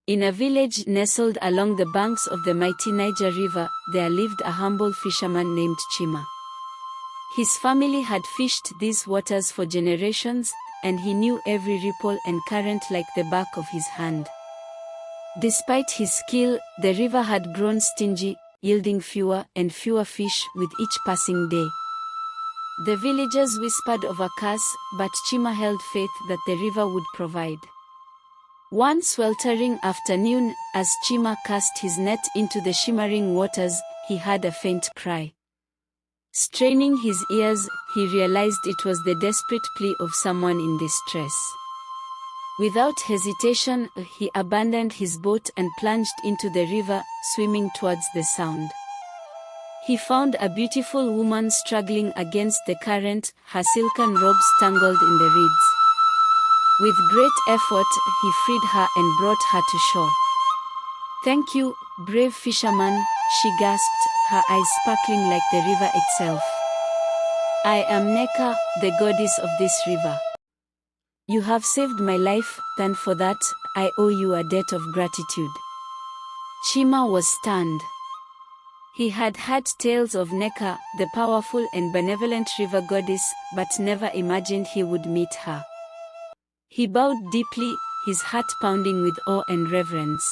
In a village nestled along the banks of the mighty Niger River, there lived a humble fisherman named Chima. His family had fished these waters for generations, and he knew every ripple and current like the back of his hand. Despite his skill, the river had grown stingy, yielding fewer and fewer fish with each passing day. The villagers whispered of a curse, but Chima held faith that the river would provide. One sweltering afternoon, as Chima cast his net into the shimmering waters, he heard a faint cry. Straining his ears, he realized it was the desperate plea of someone in distress. Without hesitation, he abandoned his boat and plunged into the river, swimming towards the sound. He found a beautiful woman struggling against the current, her silken robes tangled in the reeds. With great effort, he freed her and brought her to shore. "Thank you, brave fisherman," she gasped, her eyes sparkling like the river itself. "I am Neka, the goddess of this river. You have saved my life, and for that, I owe you a debt of gratitude." Chima was stunned. He had heard tales of Neka, the powerful and benevolent river goddess, but never imagined he would meet her. He bowed deeply, his heart pounding with awe and reverence.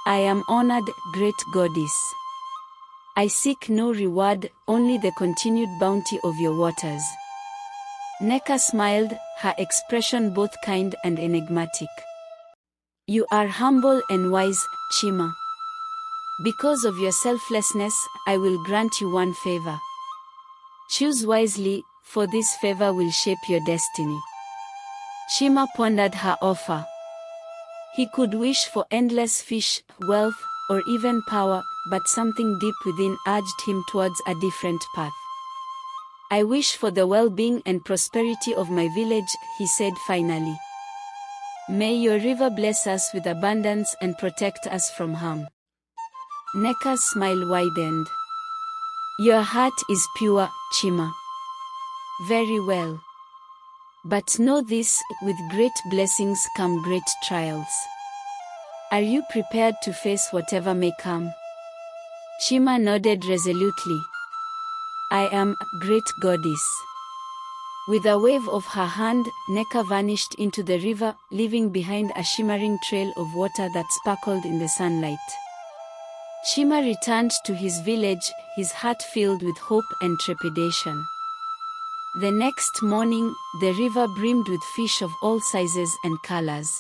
"I am honored, great goddess. I seek no reward, only the continued bounty of your waters." Neka smiled, her expression both kind and enigmatic. "You are humble and wise, Chima. Because of your selflessness, I will grant you one favor. Choose wisely, for this favor will shape your destiny." Chima pondered her offer. He could wish for endless fish, wealth, or even power, but something deep within urged him towards a different path. "I wish for the well-being and prosperity of my village," he said finally. "May your river bless us with abundance and protect us from harm." Neka's smile widened. "Your heart is pure, Chima. Very well. But know this, with great blessings come great trials. Are you prepared to face whatever may come?" Chima nodded resolutely. "I am, great goddess." With a wave of her hand, Neka vanished into the river, leaving behind a shimmering trail of water that sparkled in the sunlight. Chima returned to his village, his heart filled with hope and trepidation. The next morning, the river brimmed with fish of all sizes and colors.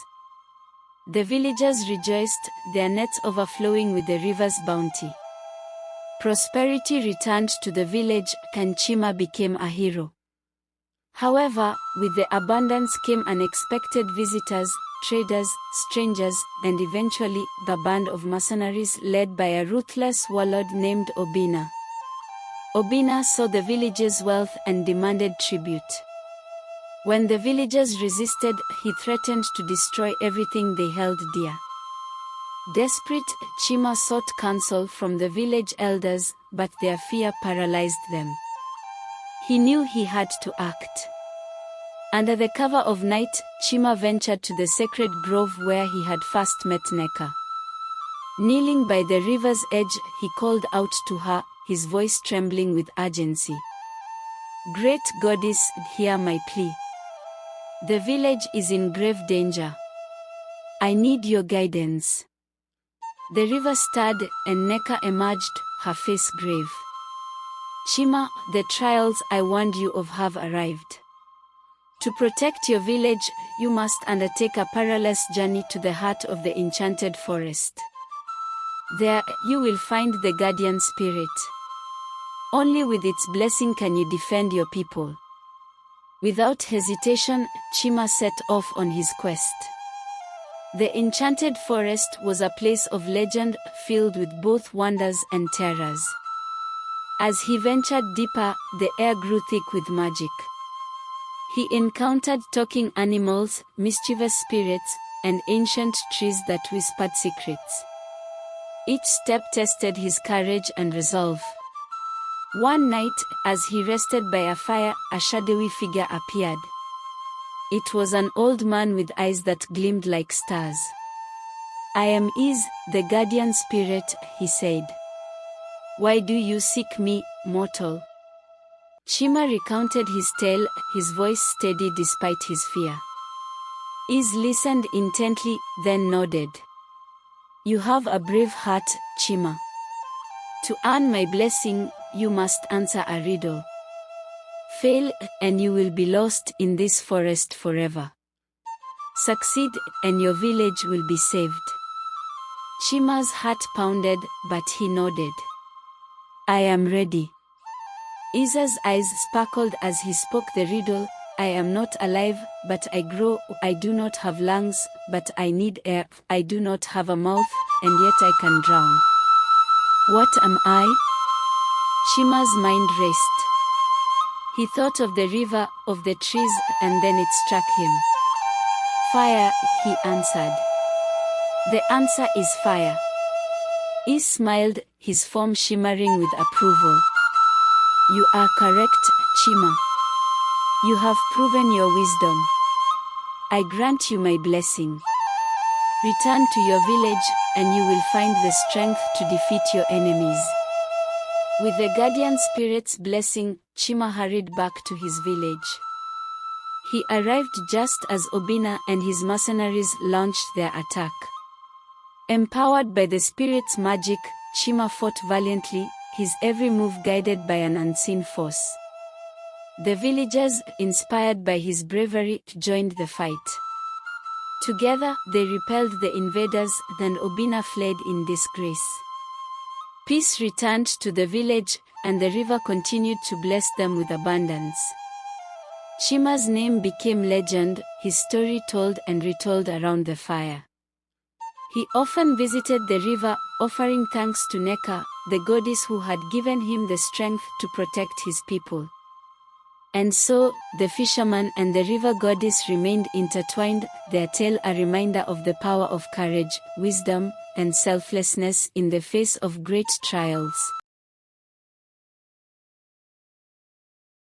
The villagers rejoiced, their nets overflowing with the river's bounty. Prosperity returned to the village, and Chima became a hero. However, with the abundance came unexpected visitors, traders, strangers, and eventually, the band of mercenaries led by a ruthless warlord named Obina. Obina saw the village's wealth and demanded tribute. When the villagers resisted, he threatened to destroy everything they held dear. Desperate, Chima sought counsel from the village elders, but their fear paralyzed them. He knew he had to act. Under the cover of night, Chima ventured to the sacred grove where he had first met Neka. Kneeling by the river's edge, he called out to her, his voice trembling with urgency. "Great goddess, hear my plea. The village is in grave danger. I need your guidance." The river stirred, and Neka emerged, her face grave. "Chima, the trials I warned you of have arrived. To protect your village, you must undertake a perilous journey to the heart of the enchanted forest. There, you will find the guardian spirit. Only with its blessing can you defend your people." Without hesitation, Chima set off on his quest. The enchanted forest was a place of legend, filled with both wonders and terrors. As he ventured deeper, the air grew thick with magic. He encountered talking animals, mischievous spirits, and ancient trees that whispered secrets. Each step tested his courage and resolve. One night, as he rested by a fire, a shadowy figure appeared. It was an old man with eyes that gleamed like stars. I am Is, the guardian spirit, he said. Why do you seek me, mortal? Chima recounted his tale, his voice steady despite his fear. Is listened intently, then nodded. You have a brave heart, Chima. To earn my blessing, you must answer a riddle. Fail, and you will be lost in this forest forever. Succeed, and your village will be saved. Chima's heart pounded, but he nodded. I am ready. Isa's eyes sparkled as he spoke the riddle. I am not alive, but I grow. I do not have lungs, but I need air. I do not have a mouth, and yet I can drown. What am I? Chima's mind raced. He thought of the river, of the trees, and then it struck him. Fire, he answered. The answer is fire. Is smiled, his form shimmering with approval. You are correct, Chima. You have proven your wisdom. I grant you my blessing. Return to your village, and you will find the strength to defeat your enemies. With the guardian spirit's blessing, Chima hurried back to his village. He arrived just as Obina and his mercenaries launched their attack. Empowered by the spirit's magic, Chima fought valiantly, his every move guided by an unseen force. The villagers, inspired by his bravery, joined the fight. Together, they repelled the invaders, then Obina fled in disgrace. Peace returned to the village, and the river continued to bless them with abundance. Chima's name became legend, his story told and retold around the fire. He often visited the river, offering thanks to Neka, the goddess who had given him the strength to protect his people. And so, the fisherman and the river goddess remained intertwined, their tale a reminder of the power of courage, wisdom, and selflessness in the face of great trials.